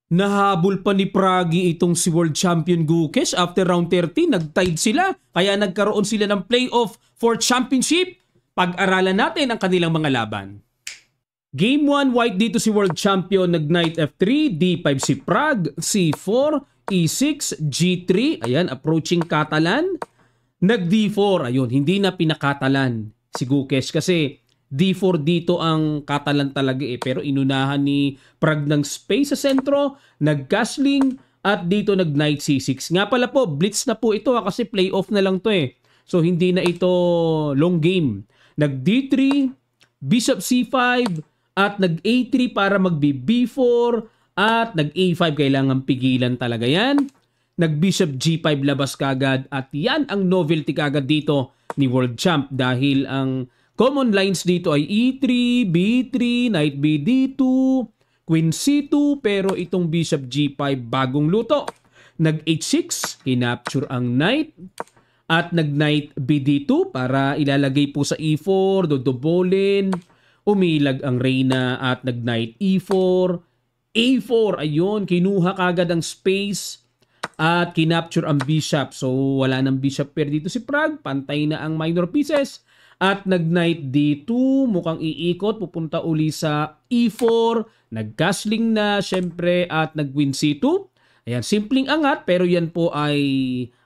Nahabol pa ni Pragi itong si World Champion Gukesh after round 30. Nag-tied sila. Kaya nagkaroon sila ng playoff for championship. Pag-aralan natin ang kanilang mga laban. Game 1, white dito si World Champion. Nag-knight F3, D5 si Prag, C4, E6, G3. Ayan, approaching Catalan. Nag-D4. Ayun, hindi na pinakatalan si Gukesh kasi D4 dito ang Catalan talaga pero inunahan ni Prag ng space sa sentro, nag-castling at dito nag-knight C6. Nga pala po, blitz na po ito kasi playoff na lang to So hindi na ito long game. Nag-D3, Bishop C5 at nag-A3 para mag-B4 at nag-A5 kailangan pigilan talaga yan. Nag-Bishop G5 labas kagad at yan ang novelty kagad dito ni World Champ dahil ang common lines dito ay E3, B3, Knight B D2, Queen C2, pero itong Bishop G5 bagong luto. Nag-H6, kinapture ang Knight, at nag-Knight B D2 para ilalagay po sa E4, dodobolin, umilag ang Reyna at nag-Knight E4, A4, ayun, kinuha kagad ang space at kinapture ang Bishop. So wala nang Bishop pair dito si Prag, pantay na ang minor pieces. At nag-Knight D2, mukhang iikot, pupunta uli sa E4, nag-castling na syempre at nag-Queen C2. Ayan, simpleng angat pero yan po ay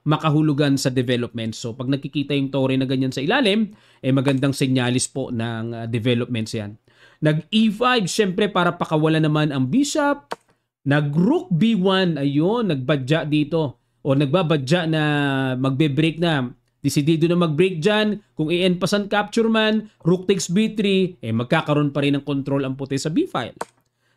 makahulugan sa development. So pag nakikita yung tore na ganyan sa ilalim, magandang senyalis po ng developments yan. Nag-E5, syempre para pakawala naman ang Bishop. Nag-Rook B1, ayun, nagbadya dito. O nagbabadya na magbe-break na. Desidido na mag-break dyan. Kung i-enpasan capture man, Rook takes B3, magkakaroon pa rin ng control ang puti sa B-file.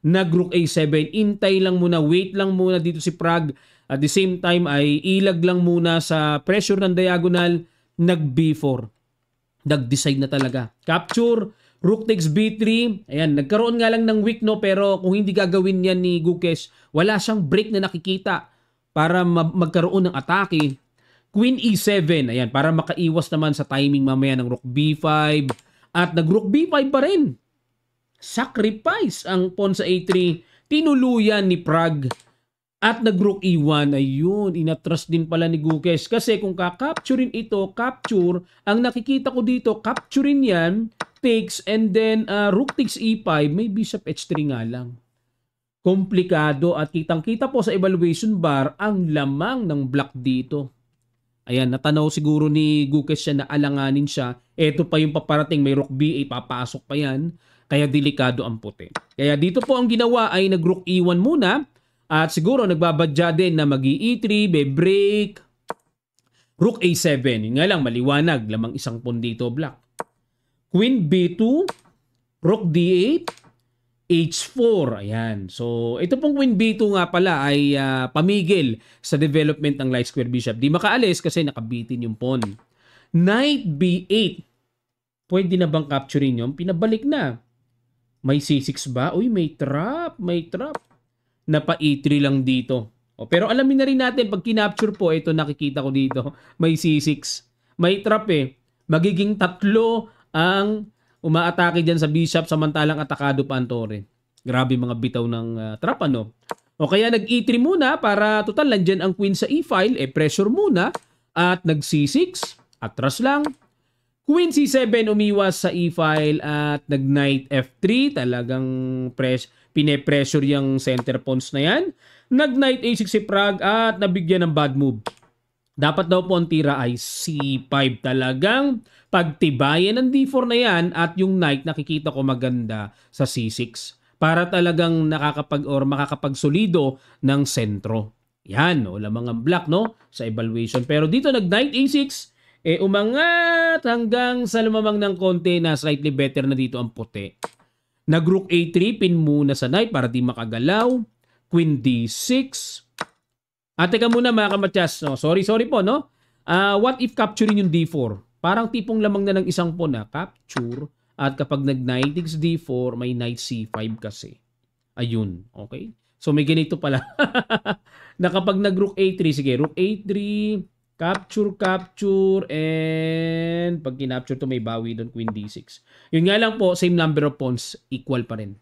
Nag-Rook A7, intay lang muna, wait lang muna dito si Prag. At the same time ay ilag lang muna sa pressure ng diagonal, nag-B4. Nag-decide na talaga. Capture, Rook takes B3. Ayan, nagkaroon nga lang ng weak pero kung hindi gagawin yan ni Gukesh, wala siyang break na nakikita para magkaroon ng atake. Queen E7, ayan, para makaiwas naman sa timing mamaya ng Rook B5. At nag-Rook B5 pa rin. Sacrifice ang pawn sa A3. Tinuluyan ni Prag. At nag-Rook E1, ayun, inatras din pala ni Gukesh. Kasi kung kakapturein ito, capture, ang nakikita ko dito, capturein yan, takes, and then Rook takes E5, may Bishop H3 nga lang. Komplikado at kitang-kita po sa evaluation bar ang lamang ng black dito. Ayan, natanaw siguro ni Gukesh siya na alanganin siya. Ito pa yung paparating, may Rook B, papasok pa yan. Kaya delikado ang puti. Kaya dito po ang ginawa ay nag-Rook E1 muna. At siguro nagbabadya din na mag-E3, be-break. Rook A7, yun nga lang, maliwanag. Lamang isang pawn dito, black. Queen B2, Rook D8, H4. Ayan. So, ito pong Queen B2 nga pala ay pamigil sa development ng light square bishop. Di makaalis kasi nakabitin yung pawn. Knight B8. Pwede na bang capturing yun? Pinabalik na. May C6 ba? Uy, may trap. May trap. Napa E3 lang dito. Pero alamin na rin natin, pag kinapture po, ito nakikita ko dito. May C6. May trap Magiging tatlo ang umaatake dyan sa bishop samantalang atakado pa ang tore. Grabe mga bitaw ng trap O kaya nag-E3 muna para total nandyan ang queen sa E-file. Pressure muna. At nag-C6. Atras lang. Queen C7 umiwas sa E-file at nag-Knight F3. Talagang pine-pressure yung center pawns na yan. Nag-Knight A6 si Prag at nabigyan ng bad move. Dapat daw po ang tira ay C5. Talagang pagtibayan ng D4 na yan at yung Knight nakikita ko maganda sa C6. Para talagang makakapagsolido ng sentro. Yan, lamang ang black sa evaluation. Pero dito nag-Knight A6. Umangat hanggang sa lumamang ng konti na slightly better na dito ang puti. Nag-Rook A3, pin muna sa Knight para di makagalaw. Queen D6. Teka muna mga kamatyas. Sorry po, what if capturing yung D4? Parang tipong lamang na ng isang pawn capture. At kapag nag-Knight takes D4, may Knight C5 kasi. Ayun, okay? So may ganito pala. Na kapag nag-Rook A3, sige, Rook A3, capture, and pag kinapture to may bawi doon, Queen D6. Yun nga lang po, same number of pawns, equal pa rin.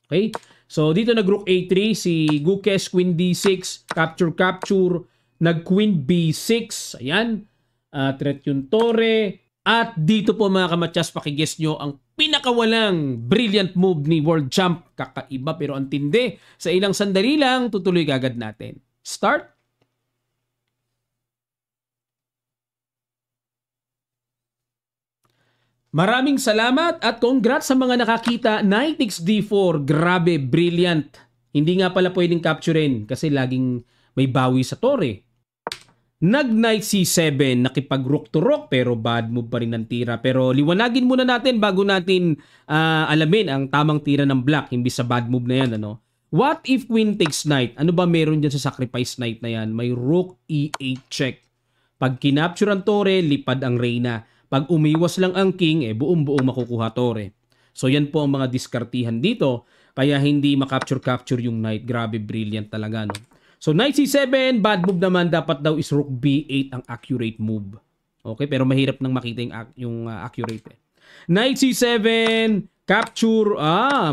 Okay? So, dito nag-rook A3, si Gukesh, Queen D6, capture, nag-Queen B6, ayan, threat yung Tore, at dito po mga kamatyas, pakiguess nyo ang pinakawalang brilliant move ni World Champ, kakaiba pero ang tindi. Sa ilang sandali lang, tutuloy agad natin. Start! Maraming salamat at congrats sa mga nakakita. Knight XD4, grabe, brilliant. Hindi nga pala pwedeng capturein kasi laging may bawi sa Tore. Nag-Knight C7, nakipag-rook to rook pero bad move pa rin ng tira. Pero liwanagin muna natin bago natin alamin ang tamang tira ng black, hindi sa bad move na yan. Ano? What if Queen takes Knight? Ano ba meron dyan sa sacrifice Knight na yan? May Rook E8 check. Pag kinapture ang Tore, lipad ang Reyna. Pag umiwas lang ang king, buong-buong makukuha Tore. So yan po ang mga diskartihan dito. Kaya hindi makapture-capture yung knight. Grabe, brilliant talaga. No? So knight c7, bad move naman. Dapat daw is rook b8 ang accurate move. Okay, pero mahirap nang makita yung accurate. Knight c7, capture.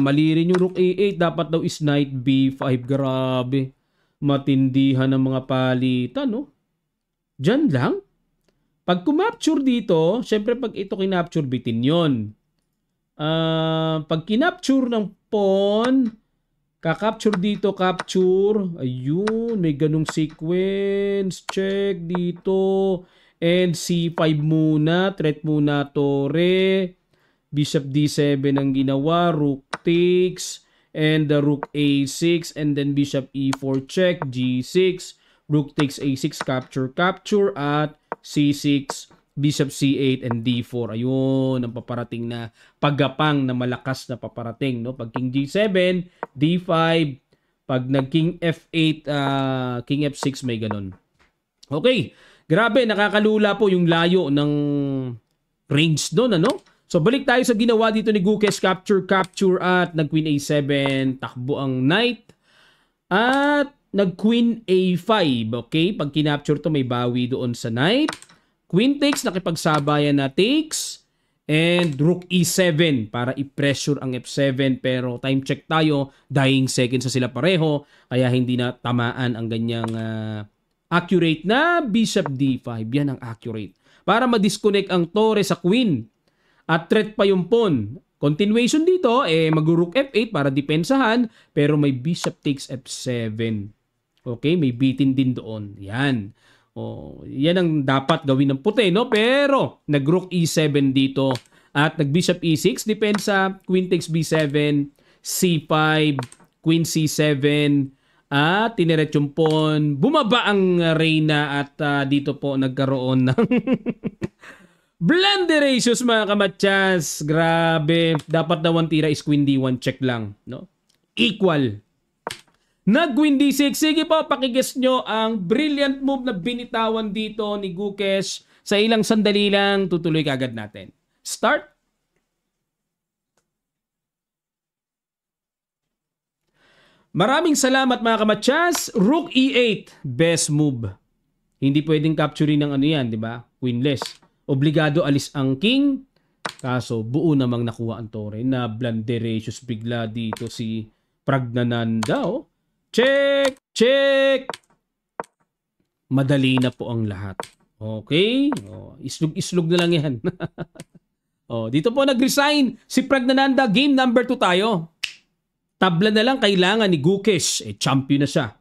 Mali rin yung rook a8. Dapat daw is knight b5. Grabe. Matindihan ng mga palitan. No? Diyan lang. Pag kumapture dito, syempre pag ito kinapture, bitin yon. Pag kinapture ng pawn, kakapture dito, capture. Ayun, may ganung sequence. Check dito. And c5 muna. Threat muna, Tore. Bishop d7 ang ginawa. Rook takes. And the rook a6. And then bishop e4 check. g6. Rook takes a6. Capture. At c6, bishop c8, and d4. Ayun, ang paparating na paggapang na malakas na paparating. No? Pag king g7, d5, pag nag-king f8, king f6, may ganun. Okay, grabe, nakakalula po yung layo ng range doon. Ano? So, balik tayo sa ginawa dito ni Gukesh. Capture, at nag-queen a7, takbo ang knight. At nag-queen a5, okay? Pag kinapture to, may bawi doon sa knight. Queen takes, nakipagsabayan na takes. And rook e7 para i-pressure ang f7. Pero time check tayo, dying seconds sa sila pareho. Kaya hindi na tamaan ang ganyang accurate na bishop d5. Yan ang accurate. Para ma-disconnect ang Tore sa queen. At threat pa yung pawn. Continuation dito, mag-rook f8 para depensahan. Pero may bishop takes f7. Okay, may bitin din doon. Yan. Yan ang dapat gawin ng puti, no? Pero nag-rook e7 dito at nag-bishop e6, depensa, queen takes b7, c5, queen c7, at tiniret yung pawn. Bumaba ang Reyna at dito po nagkaroon ng blunderations mga kamatyas. Grabe. Dapat daw ang tira is queen d1 check lang, no? Equal. Nag-queen d6. Sige po, pakiguess nyo ang brilliant move na binitawan dito ni Gukesh. Sa ilang sandali lang, tutuloy kagad natin. Start. Maraming salamat mga kamatyas. Rook e8. Best move. Hindi pwedeng capturing ng ano yan, di ba? Queenless. Obligado alis ang king. Kaso, buo namang nakuha ang Tore. Na blunderacious bigla dito si Pragnananda, oh. Check! Madali na po ang lahat. Okay? Islog-islog na lang yan. Dito po nag-resign si Pragnananda. Game number 2 tayo. Tabla na lang kailangan ni Gukesh. Champion na siya.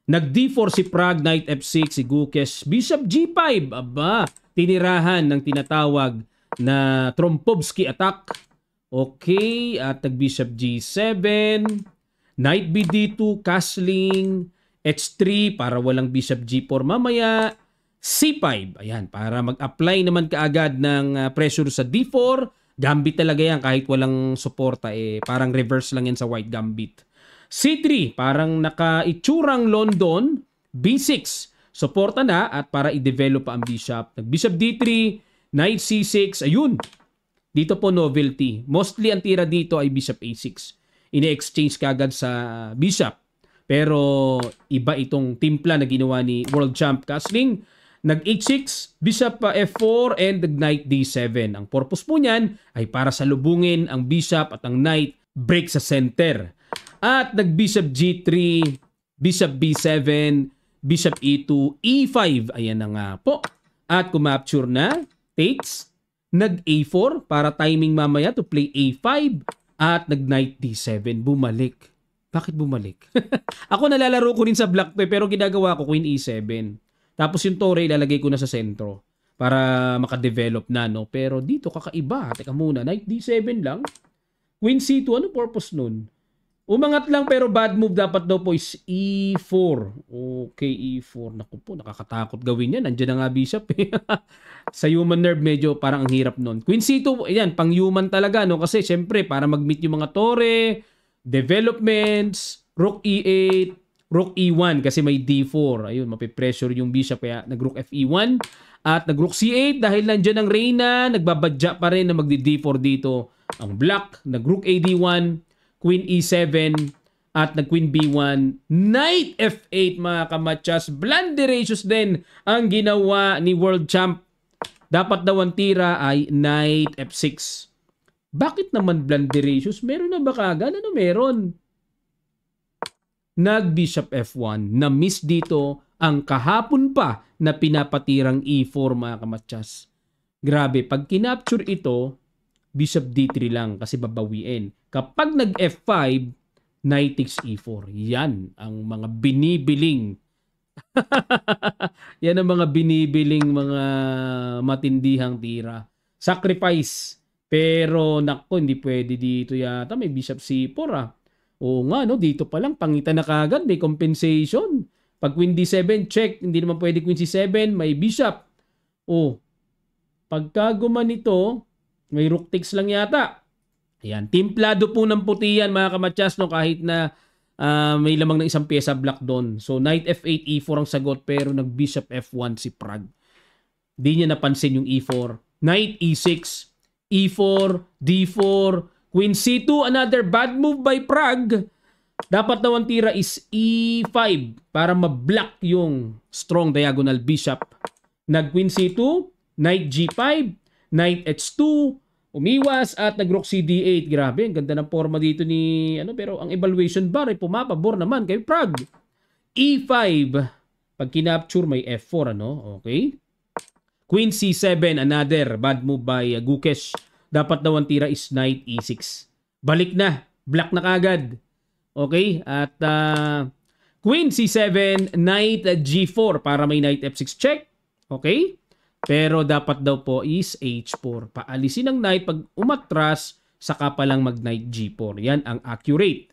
Nag-d4 si Prag, knight f6 si Gukesh. Bishop g5. Aba, tinirahan ng tinatawag na Trompovsky attack. Okay, at nag-bishop g7. Knight bd2, castling, h3 para walang bishop g4 mamaya, c5, ayan, para mag-apply naman kaagad ng pressure sa d4, gambit talaga yan kahit walang suporta, parang reverse lang yan sa white gambit. c3, parang naka-itsurang London, b6, suporta na at para i-develop pa ang bishop. Nag-bishop d3, knight c6, ayun, dito po novelty. Mostly ang tira dito ay bishop a6. Ine-exchange kagad sa bishop. Pero iba itong timpla na ginawa ni World Champ Castling. Nag-h6, bishop f4, and knight d7. Ang purpose po niyan ay para salubungin ang bishop at ang knight break sa center. At nag-bishop G3, bishop B7, bishop E2, E5. Ayan na nga po. At kumapture na, takes, nag-A4 para timing mamaya to play A5. At nag-knight D7, bumalik. Bakit bumalik? Ako nalalaro ko rin sa black to pero ginagawa ko queen E7. Tapos yung tore ilalagay ko na sa sentro para makadevelop na, no? Pero dito kakaiba. Teka muna, knight D7 lang. Queen C2, ano purpose nun? Umangat lang pero bad move dapat daw po is E4. Okay, E4. Naku po, nakakatakot gawin yan. Nandiyan na nga bishop eh. Sa human nerve medyo parang ang hirap nun. Queen C2, ayan, pang human talaga, no? Kasi syempre para mag-meet yung mga tore, developments, rook E8, rook E1 kasi may D4. Ayun, mapipressure yung bishop kaya nag-rook FE1 at nag-rook C8 dahil nandiyan ang reyna, nagbabadya pa rin na magdi-D4 dito. Ang black, nag-rook AD1, queen E7 at nag-queen B1, knight F8 mga kamatsas. Blunderatious din ang ginawa ni world champ. Dapat daw ang tira ay knight F6. Bakit naman blunderatious? Meron na ba kagad? Ano meron? Nag-bishop F1. Na-miss dito ang kahapon pa na pinapatirang E4 mga kamatsas. Grabe, pag kinapture ito, bishop D3 lang kasi babawiin. Kapag nag-F5, knight takes E4. Yan ang mga binibiling. Yan ang mga binibiling mga matindihang tira. Sacrifice. Pero nako, hindi pwede dito yata. May bishop C4 ah. Oo nga, no? Dito pa lang, pangitan na kagad. May compensation. Pag queen D7, check. Hindi naman pwede queen C7. May bishop. Oh. Pagka gumanito, may rook takes lang yata. Ayan. Timplado po ng puti yan mga kamatsas, no? Kahit na may lamang ng isang pyesa black doon. So, knight F8, E4 ang sagot. Pero nag-bishop F1 si Prague. Di niya napansin yung E4. Knight E6, E4, D4, queen C2. Another bad move by Prague. Dapat daw ang tira is E5 para ma-block yung strong diagonal bishop. Nag-queen C2, knight G5, knight H2, umiwas at nag-rook CD8. Grabe, ang ganda ng forma dito ni pero ang evaluation bar ay pumapabor naman kay Prague. E5. Pag kinapture may F4 Okay. Queen C7, another bad move by Gukesh. Dapat daw ang tira is knight E6. Balik na, black na kagad. Okay? At Queen C7, knight G4 para may knight F6 check. Okay? Pero dapat daw po is H4. Paalisin ang knight pag umatras, saka pa lang mag-knight G4. Yan ang accurate.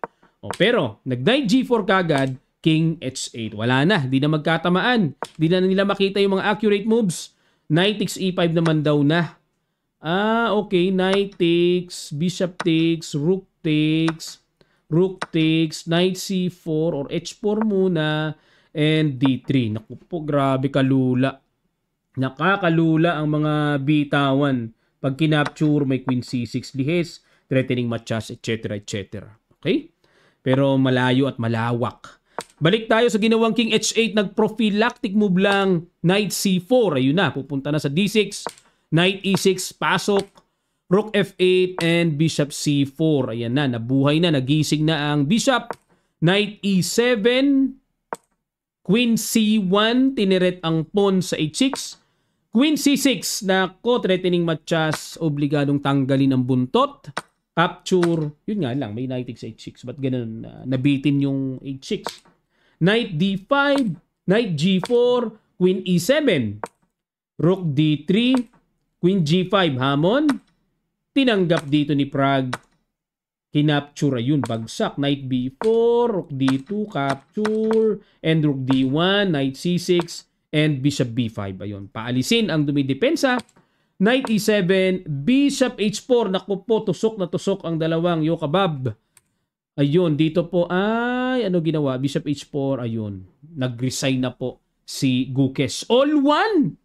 Pero, nag-knight G4 kagad, king H8. Wala na. Di na magkatamaan. Di na nila makita yung mga accurate moves. Knight takes E5 naman daw na. Okay. Knight takes, bishop takes, rook takes, knight C4 or H4 muna, and D3. Naku po, grabe kalula. Nakakalula ang mga bitawan. Pag kinapture, may queen C6 lihes, threatening matchas, etc. etc. Okay? Pero malayo at malawak. Balik tayo sa ginawang king H8. Nag-prophylactic move lang. Knight C4. Ayun na. Pupunta na sa D6. Knight E6. Pasok. Rook F8 and bishop C4. Ayan na. Nabuhay na. Nagising na ang bishop. Knight E7. Queen C1. Tiniret ang pawn sa H6. Queen C6 na threatening matchas, obligadong tanggalin ang buntot. Capture, yun nga lang, may knight takes H6. Ba't ganun nabitin yung H6? Knight D5, knight G4, Queen E7. Rook D3, Queen G5, hamon. Tinanggap dito ni Prague. Kinapture, ayun, bagsak. Knight B4, Rook D2, capture, and Rook D1, Knight C6, and Bishop B5. Ayun, paalisin ang dumidepensa. Knight E7, Bishop H4. Naku po, tusok na tusok ang dalawang yokabab. Ayun, dito po ay, ginawa? Bishop H4, ayun. Nag-resign na po si Gukesh. All one!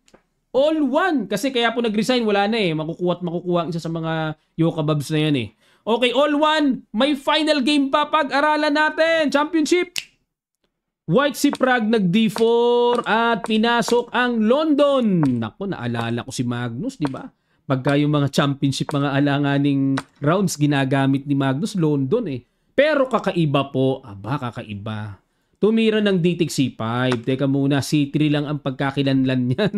All one! Kasi kaya po nag-resign, wala na makukuha at makukuha ang isa sa mga yokababs na yan Okay, all one! May final game pa, pag-aralan natin! Championship! White si Prague nag-D4 at pinasok ang London. Naku, naalala ko si Magnus, di ba? Pagka yung mga championship, mga alanganing rounds, ginagamit ni Magnus, London Pero kakaiba po, kakaiba. Tumira ng DTIC C5. Teka muna, C3 lang ang pagkakilanlan niyan.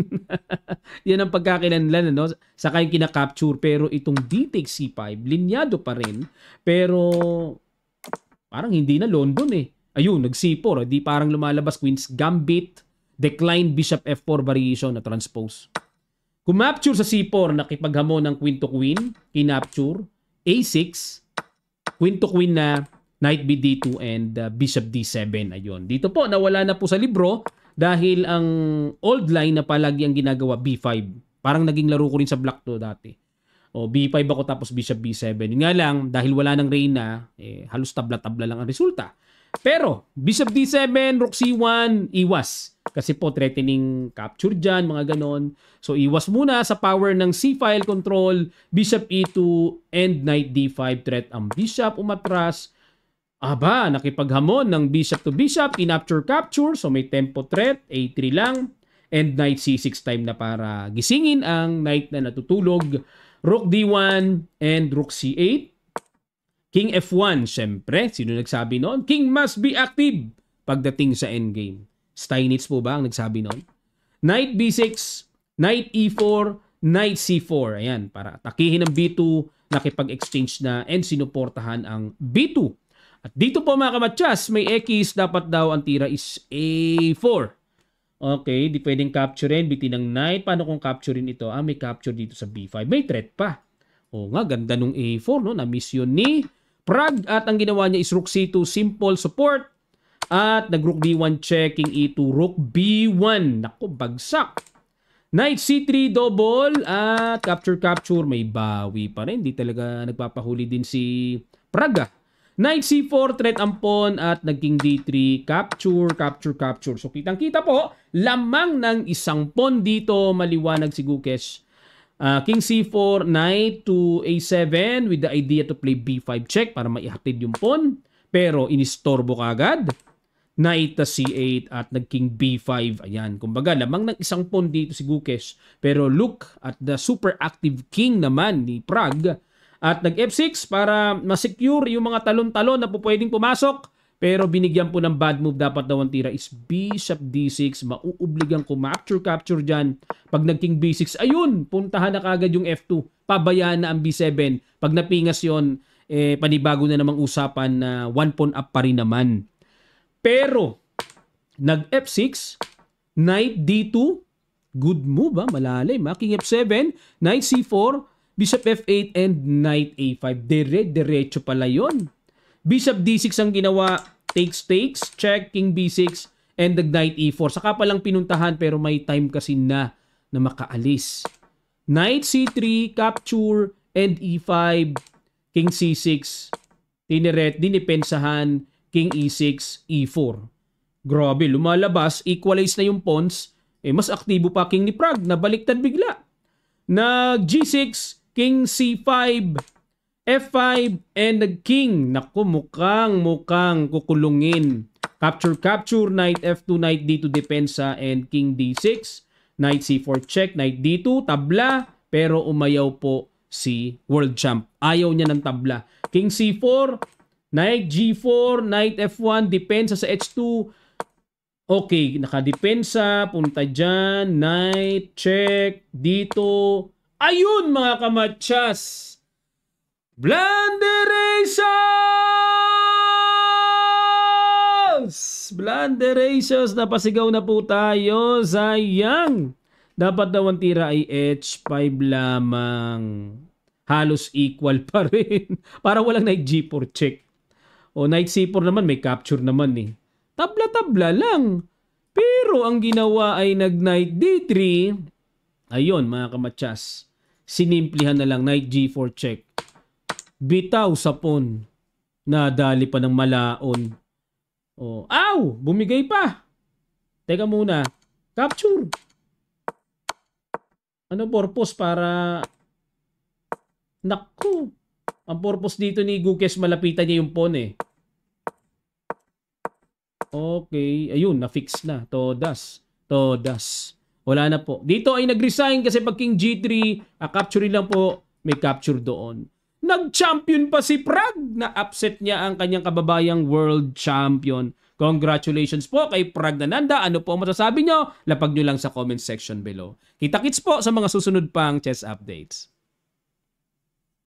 Yan ang pagkakilanlan, ano? Saka yung kinakapture. Pero itong DTIC C5, linyado pa rin. Pero parang hindi na London eh. Ayun, nag-C4. Di parang lumalabas Queen's Gambit, decline Bishop F4 variation na transpose. Kumapture sa C4, nakipaghamon ng Queen to Queen, kinapture, A6, Queen to Queen na Knight B D2 and Bishop D7. Ayun. Dito po, nawala na po sa libro dahil ang old line na palagi ang ginagawa B5. Parang naging laro ko rin sa Black to dati. O B5 ako tapos Bishop B7. Yun nga lang, dahil wala ng Reyna, halos tabla-tabla lang ang resulta. Pero, Bishop D7, Rook C1, iwas. Kasi po, threatening capture dyan, mga ganon. So, iwas muna sa power ng C-file control, Bishop E2, and Knight D5 threat ang Bishop umatras. Nakipaghamon ng Bishop to Bishop, capture, so may tempo threat, A3 lang, and Knight C6 time na para gisingin ang Knight na natutulog, Rook D1, and Rook C8, King F1, syempre, sino nagsabi noon? King must be active pagdating sa endgame. Steinitz po ba ang nagsabi noon? Knight B6, Knight E4, Knight C4, ayan, para atakihin ang B2, nakipag-exchange na, and sinuportahan ang B2. At dito po mga kamatsas, may X, dapat daw ang tira is A4. Okay, di pwedeng capturein, bitin ng Knight. Paano kung capturein ito? May capture dito sa B5. May threat pa. Ganda nung A4, no? Na-miss yun ni Prague. At ang ginawa niya is Rook C2, simple support. At nag-Rook D1 check, King E2, Rook B1. Naku, bagsak. Knight C3 double at capture, may bawi pa rin. Di talaga nagpapahuli din si Prague. Knight C4, threat ang pawn at naging D3, capture. So kitang-kita po, lamang ng isang pawn dito, maliwanag si Gukesh. King C4, Knight to A7 with the idea to play B5 check para maihatid yung pawn. Pero inistorbo kagad. Knight to C8 at nagking B5. Ayan, kumbaga lamang ng isang pawn dito si Gukesh. Pero look at the super active king naman ni Prague. At nag-F6 para ma-secure yung mga talon-talon na po pwedeng pumasok. Pero binigyan po ng bad move. Dapat daw ang tira is Bishop D6. Mauubligang capture dyan. Pag nag-King B6, ayun, puntahan na kagad yung F2. Pabayaan na ang B7. Pag napingas yon, panibago na namang usapan na one pawn up pa rin naman. Pero, nag-F6, Knight D2, good move malalim. King F7, Knight C4, Bishop F8 and Knight A5. Diretso pala yon. Bishop D6 ang ginawa. Takes, check, King B6 and the Knight E4. Saka palang pinuntahan pero may time kasi na makaalis. Knight C3, capture and E5. King C6. Dinipensahan. King E6, E4. Grabe, lumalabas. Equalize na yung pawns. Mas aktibo pa King ni Prague. Nabaliktad bigla. Nag-G6, King C5, F5, and nag-King. Naku, mukhang kukulungin. Capture, Knight F2, Knight D2 depensa, and King D6. Knight C4 check, Knight D2, tabla, pero umayaw po si World Champ. Ayaw niya ng tabla. King C4, Knight G4, Knight F1, depensa sa H2. Okay, nakadepensa, punta dyan, Knight, check, dito. Ayun mga kamatsas! Blunderations! Napasigaw na po tayo. Sayang! Dapat daw ang tira ay H5 lamang. Halos equal pa rin. Para walang Knight G4 check. O Knight C4 naman, may capture naman eh. Tabla-tabla lang. Pero ang ginawa ay nag-Knight D3. Ayun mga kamatsas. Sinimplihan na lang Knight G4 check. Bitaw sa pawn. Nadali pa ng malaon. Bumigay pa. Teka muna. Capture. Ano purpose para... Naku. Ang purpose dito ni Gukesh, malapitan niya yung pawn eh. Okay. Ayun, na-fix na. Todas. Wala na po. Dito ay nag-resign kasi pag King G3, capture lang po, may capture doon. nag-champion pa si Prag na upset niya ang kanyang kababayang world champion. Congratulations po kay Pragnananda. Ano po ang masasabi nyo? Lapag nyo lang sa comment section below. Kita-kits po sa mga susunod pang chess updates.